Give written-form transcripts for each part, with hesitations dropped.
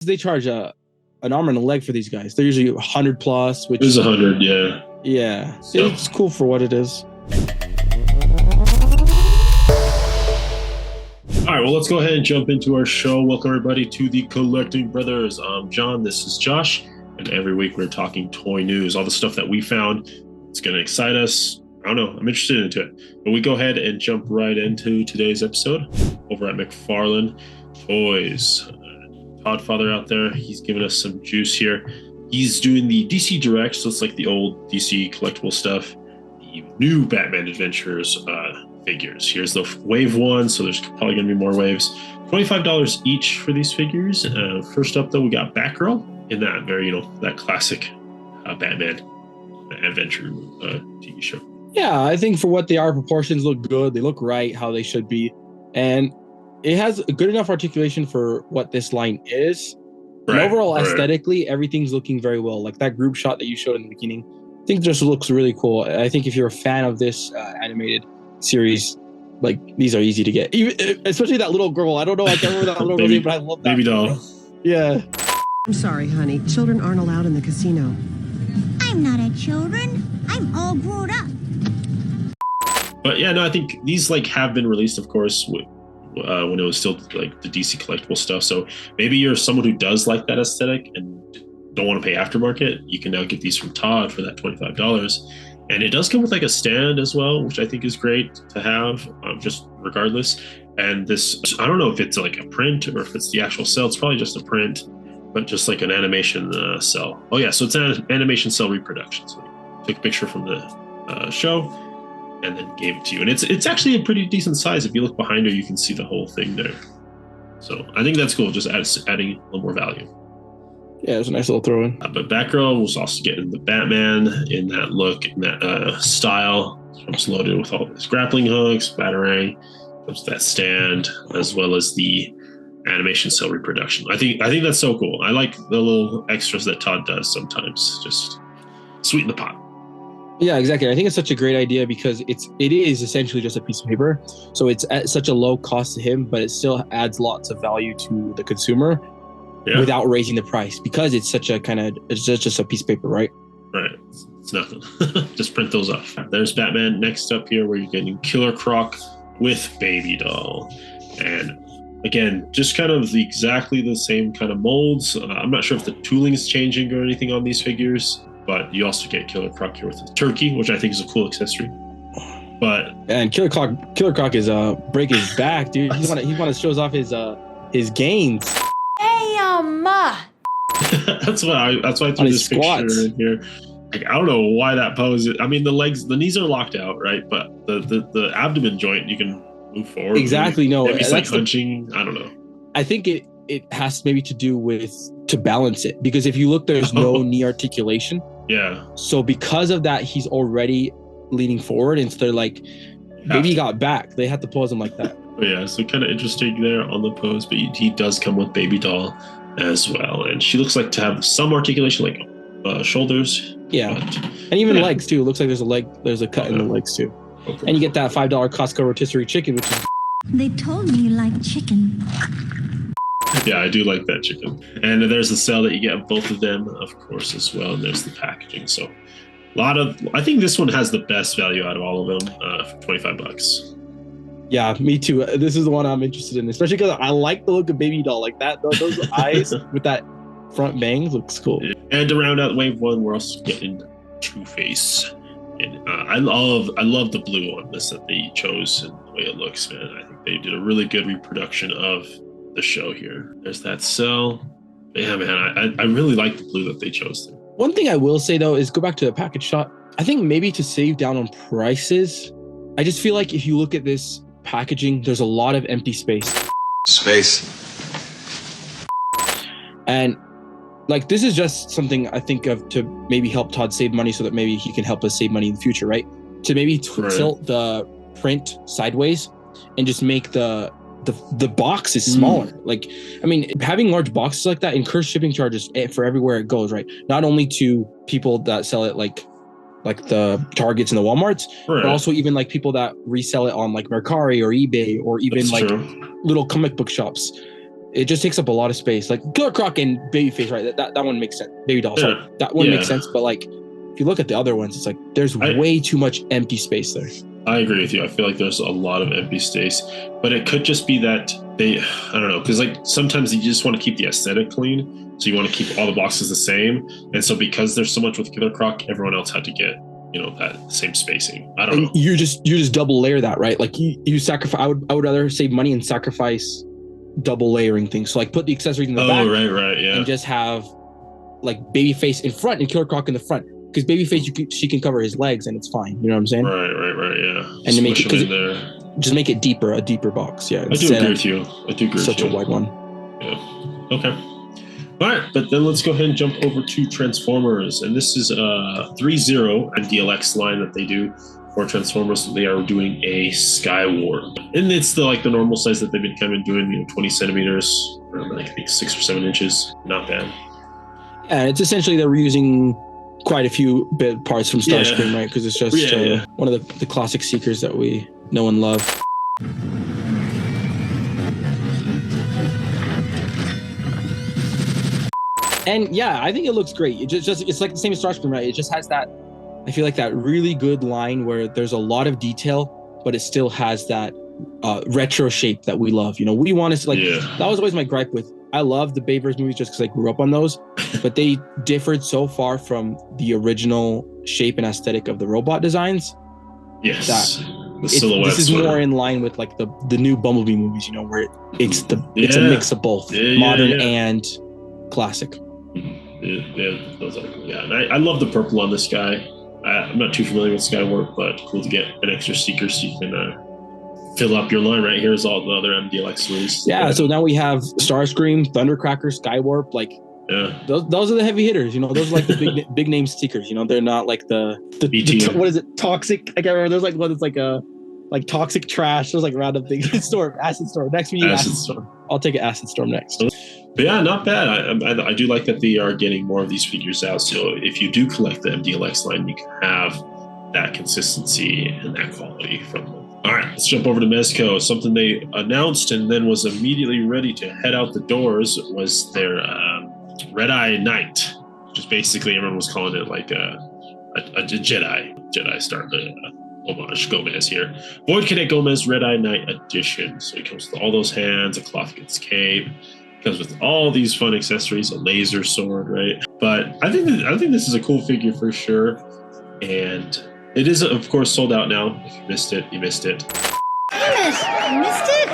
They charge an arm and a leg for these guys. They're usually 100 plus, which is 100, yeah. Yeah, so it's cool for what it is. All right, well, let's go ahead and jump into our show. Welcome, everybody, to the Collecting Brothers. I'm John. This is Josh. And every week we're talking toy news, all the stuff that we found. It's going to excite us. I don't know. I'm interested into it. But we go ahead and jump right into today's episode over at McFarlane Toys. Todd Father out there, he's giving us some juice here. He's doing the DC Direct, so it's like the old DC collectible stuff. The new Batman Adventures figures. Here's the wave one, so there's probably going to be more waves. $25 each for these figures. First up, though, we got Batgirl in that very, that classic Batman adventure TV show. Yeah, I think for what they are, proportions look good. They look right, how they should be. And it has a good enough articulation for what this line is. And overall, aesthetically, everything's looking very well. Like that group shot that you showed in the beginning, I think just looks really cool. I think if you're a fan of this animated series, like these are easy to get. Even, especially that little girl. I don't know. I can't remember that little girl's name, but I love that. Baby doll. Yeah. I'm sorry, honey. Children aren't allowed in the casino. I'm not a children. I'm all grown up. But yeah, no, I think these have been released, of course, when it was still like the DC collectible stuff. So maybe you're someone who does like that aesthetic and don't want to pay aftermarket. You can now get these from Todd for that $25. And it does come with like a stand as well, which I think is great to have, just regardless. And this, I don't know if it's like a print or if it's the actual cell. It's probably just a print, but just like an animation cell. Oh yeah, so it's an animation cell reproduction. So took a picture from the show and then gave it to you. And it's actually a pretty decent size. If you look behind her, you can see the whole thing there. So I think that's cool, just adding a little more value. Yeah, it's a nice little throw in. But Batgirl was also getting the Batman in that look, in that style. It's loaded with all his grappling hooks, batarang, that stand, as well as the animation cell reproduction. I think that's so cool. I like the little extras that Todd does sometimes, just sweeten the pot. Yeah, exactly. I think it's such a great idea because it is essentially just a piece of paper. So it's at such a low cost to him, but it still adds lots of value to the consumer without raising the price because it's such a it's just a piece of paper, right? Right. It's nothing. Just print those off. There's Batman. Next up here, where you're getting Killer Croc with Baby Doll. And again, just kind of exactly the same kind of molds. I'm not sure if the tooling is changing or anything on these figures. But you also get Killer Croc here with a turkey, which I think is a cool accessory. And Killer Croc is breaking his back, dude. He want to shows off his gains. Hey, that's why I threw this picture in here. Like, I don't know why that pose. I mean, the knees are locked out, right? But the abdomen joint, you can move forward. Exactly. No, maybe it's like hunching. I don't know. I think it has maybe to do with to balance it, because if you look, there's no knee articulation. Yeah. So because of that, he's already leaning forward, and so they're like, maybe he got back. They had to pose him like that. Oh, yeah, so kind of interesting there on the pose, but he does come with Baby Doll as well, and she looks like to have some articulation, like shoulders. Yeah, and even legs too. It looks like there's a cut in the legs too. Okay. And you get that $5 Costco rotisserie chicken, which is. They told me you like chicken. Yeah, I do like that chicken. And there's the cell that you get both of them, of course, as well. And there's the packaging. So I think this one has the best value out of all of them for $25. Yeah, me too. This is the one I'm interested in, especially because I like the look of Baby Doll like that. Those eyes with that front bangs looks cool. And to round out wave one, we're also getting Two-Face. And I love the blue on this that they chose and the way it looks, man. I think they did a really good reproduction of the show here. There's that cell. Yeah, man, I really like the blue that they chose there. One thing I will say though is go back to the package shot. I think maybe to save down on prices, I just feel like if you look at this packaging, there's a lot of empty space. And like, this is just something I think of to maybe help Todd save money so that maybe he can help us save money in the future, right? To maybe tilt the print sideways and just make the box is smaller. Like, I mean, having large boxes like that incurs shipping charges for everywhere it goes, right? Not only to people that sell it like the Targets and the Walmarts, but also even like people that resell it on like Mercari or eBay or even little comic book shops. it just takes up a lot of space. Like Killer Croc and Babyface, right? That one makes sense. Baby doll, sorry. That one makes sense. But like, if you look at the other ones, it's like there's way too much empty space there. I agree with you. I feel like there's a lot of empty space, but it could just be that I don't know, because like sometimes you just want to keep the aesthetic clean, so you want to keep all the boxes the same, and so because there's so much with Killer Croc, everyone else had to get that same spacing. I don't know. You just double layer that, right? Like you sacrifice. I would rather save money and sacrifice double layering things. So like put the accessories in the back, right, yeah, and just have like Babyface in front and Killer Croc in the front. Because Babyface, she can cover his legs and it's fine. You know what I'm saying? Right, yeah. And to make just make it deeper, a deeper box. Yeah. I do agree with you. Such a wide one. Yeah. Okay. All right, but then let's go ahead and jump over to Transformers. And this is a 3.0 DLX line that they do for Transformers. They are doing a Sky Warp. And it's the normal size that they've been kind of doing, 20 centimeters, or I think 6 or 7 inches. Not bad. Yeah, it's essentially they're reusing quite a few bit parts from Starscream, right? Because it's just one of the classic Seekers that we know and love. And yeah, I think it looks great. It's like the same as Starscream, right? It just has that, I feel like that really good line where there's a lot of detail, but it still has that retro shape that we love. We want to that was always my gripe with. I love the Bayverse movies just because I grew up on those, but they differed so far from the original shape and aesthetic of the robot designs. Yes, the silhouettes. This is more in line with like the new Bumblebee movies, where it's a mix of both modern and classic. Yeah, those are cool. Yeah, and I love the purple on this guy. I'm not too familiar with Skywarp, but cool to get an extra Seeker so you can fill up your line. Right here's all the other MDLX releases. Yeah, so now we have Starscream, Thundercracker, Skywarp. Like, those are the heavy hitters. Those are like the big name Seekers. They're not like the what is it? Toxic. I can't remember. There's like one that's like a toxic trash. There's like random things. Acid Storm. Next we need Acid Storm. I'll take an Acid Storm next. But yeah, not bad. I do like that they are getting more of these figures out. So if you do collect the MDLX line, you can have that consistency and that quality from them. All right, let's jump over to Mezco. Something they announced and then was immediately ready to head out the doors was their Red Eye Knight, which is basically everyone was calling it like a Jedi Star homage Gomez here. Void Cadet Gomez Red Eye Knight Edition. So it comes with all those hands, a cloth against cape. Comes with all these fun accessories, a laser sword, right? But I think this is a cool figure for sure, and it is of course sold out now. If you missed it, you missed it. You missed it.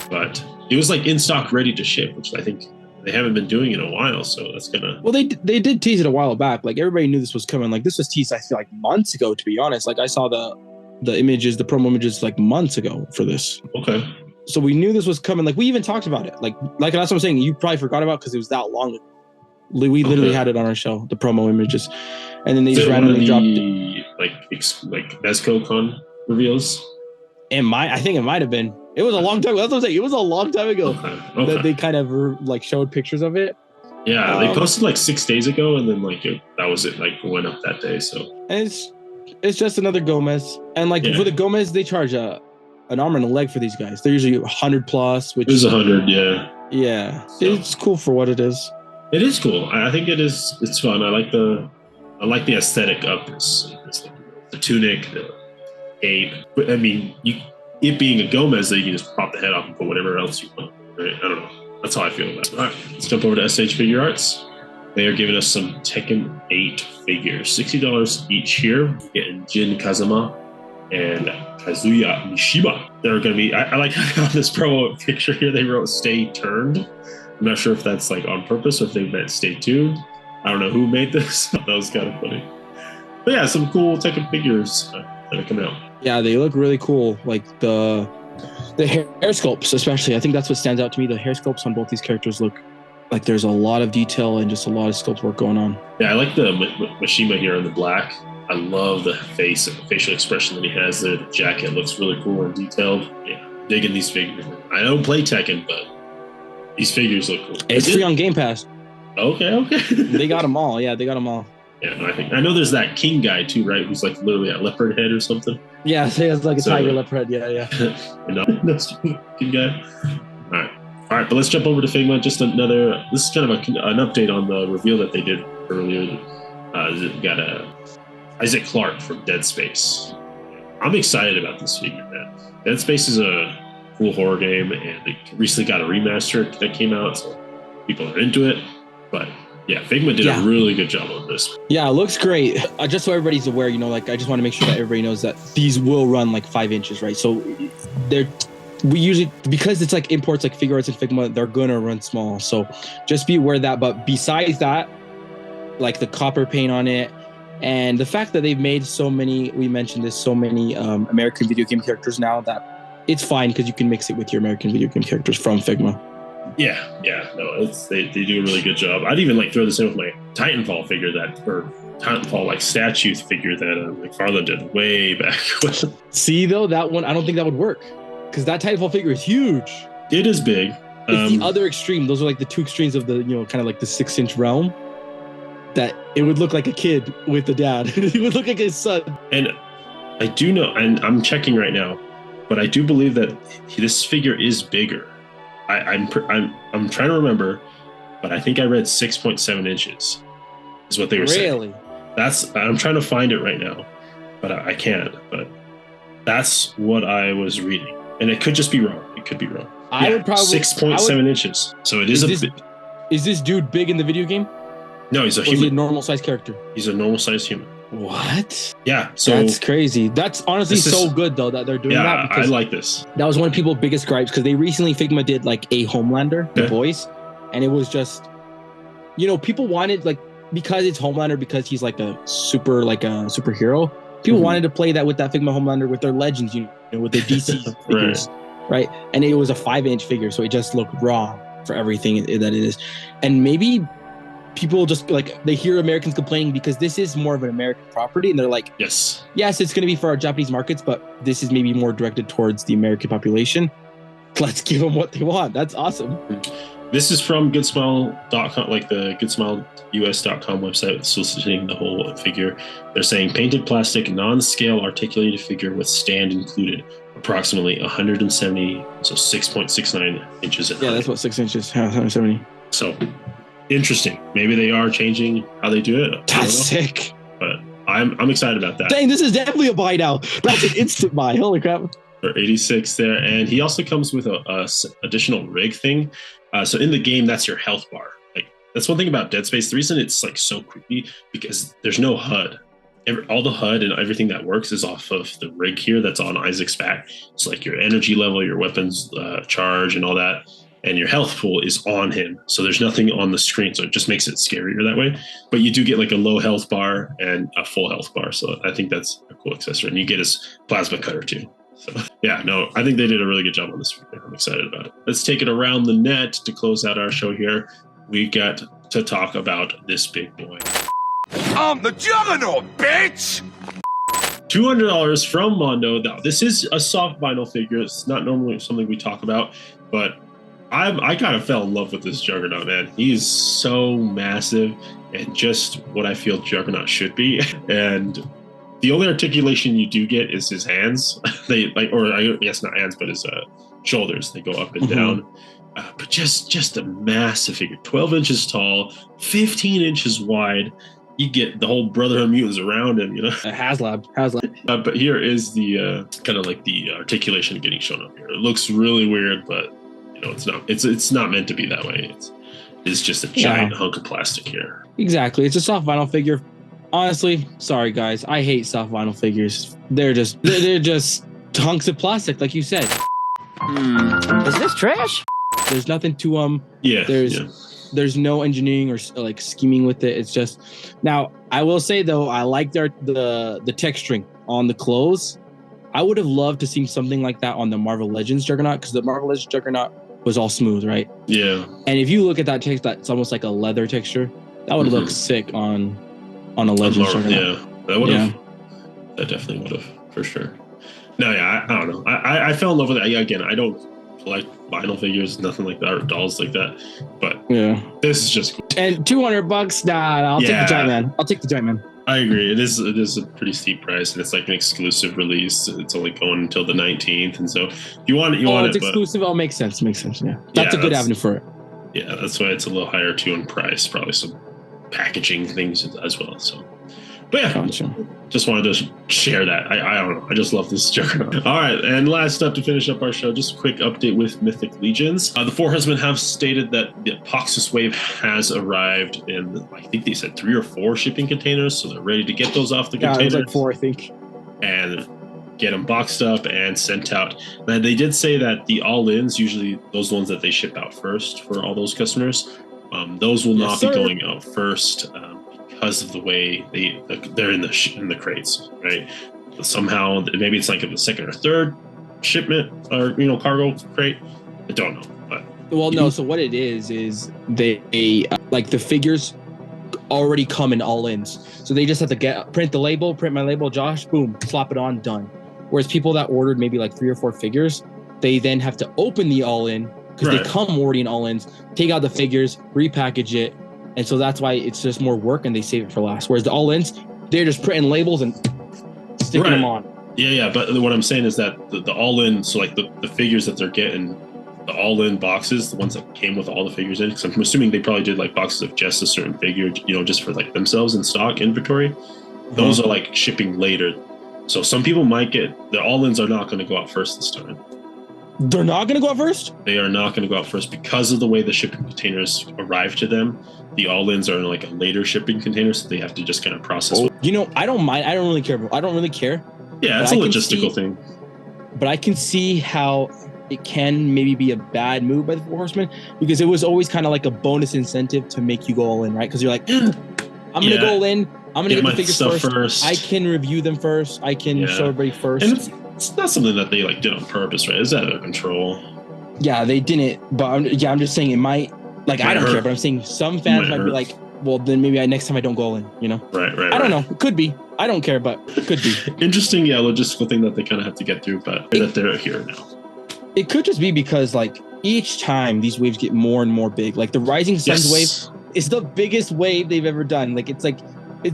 But it was like in stock, ready to ship, which I think they haven't been doing in a while. So that's gonna. Well, they did tease it a while back. Like everybody knew this was coming. Like this was teased, I feel like months ago. To be honest, like I saw the images, the promo images, like months ago for this. Okay. So we knew this was coming. Like we even talked about it. Like that's what I'm saying. You probably forgot about because it was that long ago. We literally had it on our show, the promo images, and then they just randomly dropped it. Like Mezco Con reveals. I think it might have been. It was a long time. That's what I'm saying. It was a long time ago that they kind of like showed pictures of it. Yeah, they posted like 6 days ago, and then that was it. Like went up that day. So and it's just another Gomez, and for the Gomez they charge an arm and a leg for these guys. They're usually 100 plus, which is 100. Yeah. So, it's cool for what it is. It is cool. I think it is. It's fun. I like the aesthetic of this. The tunic, the cape. But I mean, it being a Gomez, that you can just pop the head off and put whatever else you want. Right? I don't know. That's how I feel about it. All right, let's jump over to SH Figure Arts. They are giving us some Tekken 8 figures, $60 each here. Getting Jin Kazama and Kazuya Mishima. They're going to be, I like how this promo picture here, they wrote stay turned. I'm not sure if that's like on purpose or if they meant stay tuned. I don't know who made this. That was kind of funny. But yeah, some cool Tekken figures that are coming out. Yeah, they look really cool. Like the hair sculpts, especially. I think that's what stands out to me. The hair sculpts on both these characters look like there's a lot of detail and just a lot of sculpt work going on. Yeah, I like the Mishima here in the black. I love the facial expression that he has there. The jacket looks really cool and detailed. Yeah, digging these figures. I don't play Tekken, but these figures look cool. It's free on Game Pass. Okay. They got them all. Yeah, they got them all. Yeah, I know there's that King guy too, right? Who's like literally a leopard head or something. Yeah, so he has like a tiger leopard head. Yeah. That's King guy. All right. All right, but let's jump over to Figma. Just another. This is kind of an update on the reveal that they did earlier. We got Isaac Clarke from Dead Space. I'm excited about this figure, man. Dead Space is a cool horror game, and they recently got a remaster that came out, so people are into it. But yeah, Figma did a really good job on this. Yeah, it looks great. Just so everybody's aware, I just want to make sure that everybody knows that these will run like 5 inches, right? So we usually, because it's like imports like Figure Arts and Figma, they're gonna run small. So just be aware of that. But besides that, like the copper paint on it, and the fact that they've made so many, we mentioned this, so many American video game characters now, that it's fine because you can mix it with your American video game characters from Figma. Yeah, no, they do a really good job. I'd even like throw this in with my Titanfall figure or Titanfall like statue figure that McFarlane did way back. See though, that one I don't think that would work because that Titanfall figure is huge. It is big. It's the other extreme. Those are like the two extremes of the kind of like the 6-inch realm. That it would look like a kid with the dad. He would look like his son. And I do know, and I'm checking right now, but I do believe that this figure is bigger. I'm trying to remember, but I think I read 6.7 inches is what they were saying. Really? I'm trying to find it right now, but I can't. But that's what I was reading, and it could just be wrong. It could be wrong. I would probably 6.7 inches. So it is Is this dude big in the video game? No, he's a human. Is he a normal sized character? He's a normal sized human. What? Yeah. So that's crazy. That's honestly so good though that they're doing that. Yeah, I like this. That was one of people's biggest gripes because they recently Figma did like a Homelander, The Boys, and it was just, people wanted because it's Homelander, because he's like a superhero. People wanted to play that with that Figma Homelander with their legends, with their DC figures, right? And it was a 5-inch figure, so it just looked wrong for everything that it is, and maybe. People just they hear Americans complaining because this is more of an American property, and they're like, yes, it's going to be for our Japanese markets, but this is maybe more directed towards the American population. Let's give them what they want. That's awesome. This is from goodsmile.com, like the goodsmileus.com website, soliciting the whole figure. They're saying painted plastic, non-scale articulated figure with stand included, approximately 170, so 6.69 inches in height. That's what 6 inches, 170. So interesting. Maybe they are changing how they do it. That's sick. But I'm excited about that. Dang, this is definitely a buy now. That's an instant buy. Holy crap. For 86 there. And he also comes with a additional rig thing. So in the game, that's your health bar. That's one thing about Dead Space. The reason it's so creepy because there's no HUD. All the HUD and everything that works is off of the rig here that's on Isaac's back. It's like your energy level, your weapons charge and all that. And your health pool is on him. So there's nothing on the screen. So it just makes it scarier that way. But you do get a low health bar and a full health bar. So I think that's a cool accessory. And you get his plasma cutter too. So I think they did a really good job on this figure. I'm excited about it. Let's take it around the net to close out our show here. We got to talk about this big boy. I'm the Juggernaut, bitch! $200 from Mondo. Now, this is a soft vinyl figure. It's not normally something we talk about, but I kind of fell in love with this Juggernaut, man. He is so massive and just what I feel Juggernaut should be. And the only articulation you do get is his hands. Not hands, but his shoulders. They go up and down. But just a massive figure. 12 inches tall, 15 inches wide. You get the whole Brotherhood of Mutants around him, HasLab. But here is the kind of the articulation getting shown up here. It looks really weird, but it's not. It's not meant to be that way. It's just a giant hunk of plastic here. Exactly. It's a soft vinyl figure. Honestly, sorry guys, I hate soft vinyl figures. They're just hunks of plastic, like you said. Is this trash? There's nothing to them. There's no engineering or scheming with it. It's just. Now I will say though, I like the texturing on the clothes. I would have loved to see something like that on the Marvel Legends Juggernaut, because the Marvel Legends Juggernaut was all smooth, right? Yeah. And if you look at that text, that's almost like a leather texture. That would look sick on a Legends Juggernaut. Yeah, that would have. That definitely would have, for sure. No, I don't know. I fell in love with it. Again, I don't collect vinyl figures, nothing like that, or dolls like that. But this is just cool. And $200, nah, I'll take the giant man. I agree. It is a pretty steep price, and it's like an exclusive release. It's only going until the 19th, and so if you want it, it's exclusive. Oh, makes sense. Yeah, that's a good avenue for it. Yeah, that's why it's a little higher too in price. Probably some packaging things as well. So, but yeah, gotcha. Just wanted to share that. I don't know. I just love this Juggernaut. All right, and last up to finish up our show, just a quick update with Mythic Legions. The Four Horsemen have stated that the Poxxus wave has arrived in, I think they said 3 or 4 shipping containers, so they're ready to get those off the containers. Yeah, it was like 4, I think. And get them boxed up and sent out. Now, they did say that the all-ins, usually those ones that they ship out first for all those customers, those will not be going out first. Because of the way they're in the crates, right? But somehow maybe it's like the second or third shipment or cargo crate. I don't know, but no. So what it is they like the figures already come in all-ins, so they just have to print my label, Josh, boom, slap it on, done. Whereas people that ordered maybe like 3 or 4 figures, they then have to open the all-in because they come already in all-ins, take out the figures, repackage it. And so that's why it's just more work and they save it for last. Whereas the all-ins, they're just printing labels and sticking them on. Yeah. But what I'm saying is that the all-in, so like the figures that they're getting, the all-in boxes, the ones that came with all the figures in, because I'm assuming they probably did like boxes of just a certain figure, just for like themselves in stock inventory. Those are like shipping later. So some people might get, the all-ins are not going to go out first this time. They're not going to go out first? They are not going to go out first because of the way the shipping containers arrive to them. The all-ins are in like a later shipping container, so they have to just kind of process. I don't mind. I don't really care. I don't really care. Yeah, it's a logistical thing. But I can see how it can maybe be a bad move by the Four Horsemen, because it was always kind of like a bonus incentive to make you go all in, right? Because you're like, I'm going to go all in. I'm going to get the figures first. I can review them first. I can show everybody first. And it's not something that they like did on purpose, right? It's out of their control. Yeah, they didn't. But I'm just saying it might. Like, I don't care, but I'm saying some fans might be like, well, then maybe next time I don't go all in, Right. I don't know. It could be. I don't care, but it could be. Interesting, logistical thing that they kind of have to get through, but that they're here now. It could just be because, like, each time these waves get more and more big. Like, the Rising Suns wave is the biggest wave they've ever done. Like, it's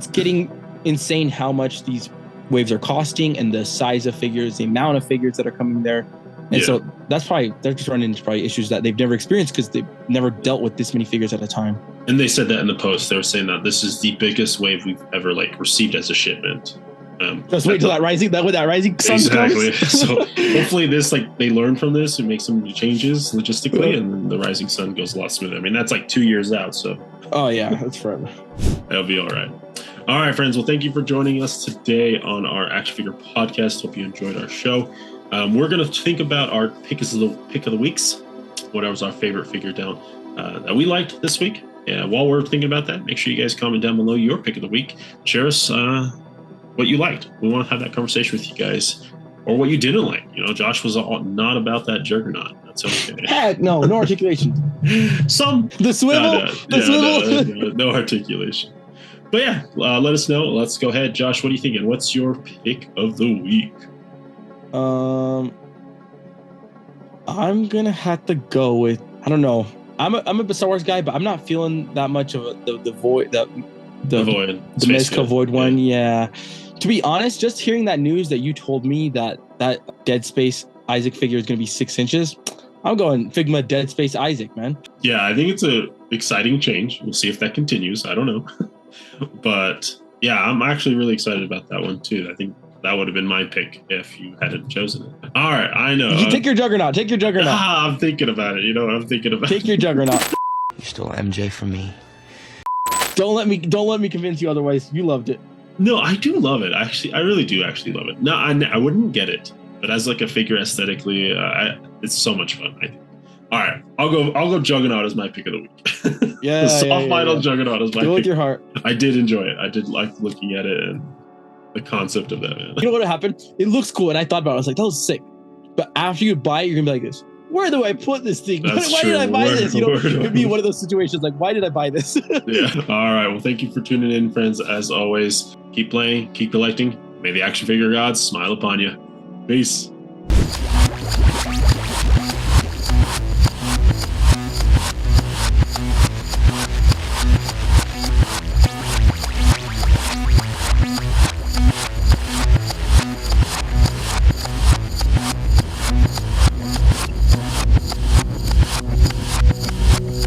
getting insane how much these waves are costing and the size of figures, the amount of figures that are coming there. And so that's probably, they're just running into issues that they've never experienced because they've never dealt with this many figures at a time. And they said that in the post. They were saying that this is the biggest wave we've ever received as a shipment. Just wait till that rising sun exactly. comes. So hopefully they learn from this and make some changes logistically, and then the rising sun goes a lot smoother. I mean, that's like 2 years out. So. Oh yeah, that's forever. That'll be all right. All right, friends. Well, thank you for joining us today on our Action Figure Podcast. Hope you enjoyed our show. We're going to think about our pick of the weeks. Whatever was our favorite figure down that we liked this week. And while we're thinking about that, make sure you guys comment down below your pick of the week. Share us what you liked. We want to have that conversation with you guys, or what you didn't like. Josh was not about that Juggernaut. That's okay. No articulation. The swivel. No articulation. But yeah, let us know. Let's go ahead, Josh. What are you thinking? What's your pick of the week? I'm gonna have to go with, I don't know. I'm a Star Wars guy, but I'm not feeling that much of the void, the Mezco void one. Yeah. To be honest, just hearing that news that you told me that Dead Space Isaac figure is gonna be 6 inches, I'm going Figma Dead Space Isaac, man. Yeah, I think it's a exciting change. We'll see if that continues. I don't know, but yeah, I'm actually really excited about that one too. I think that would have been my pick if you hadn't chosen it. All right, I know. You take your Juggernaut. I'm thinking about it. I'm thinking about it. Take your Juggernaut. You stole MJ from me. Don't let me convince you otherwise. You loved it. No, I do love it. Actually, I really do actually love it. No, I wouldn't get it, but as like a figure aesthetically, it's so much fun, I think. All right, I'll go Juggernaut as my pick of the week. Yeah, the soft vinyl Juggernaut is my pick. Do it with your heart. I did enjoy it. I did like looking at it and the concept of that, man. You know what happened? It looks cool, and I thought about it. I was like, that was sick. But after you buy it, you're gonna be like this. Where do I put this thing? Why did I buy this? It could be one of those situations like, why did I buy this? Yeah. All right. Well, thank you for tuning in, friends. As always, keep playing, keep collecting. May the action figure gods smile upon you. Peace.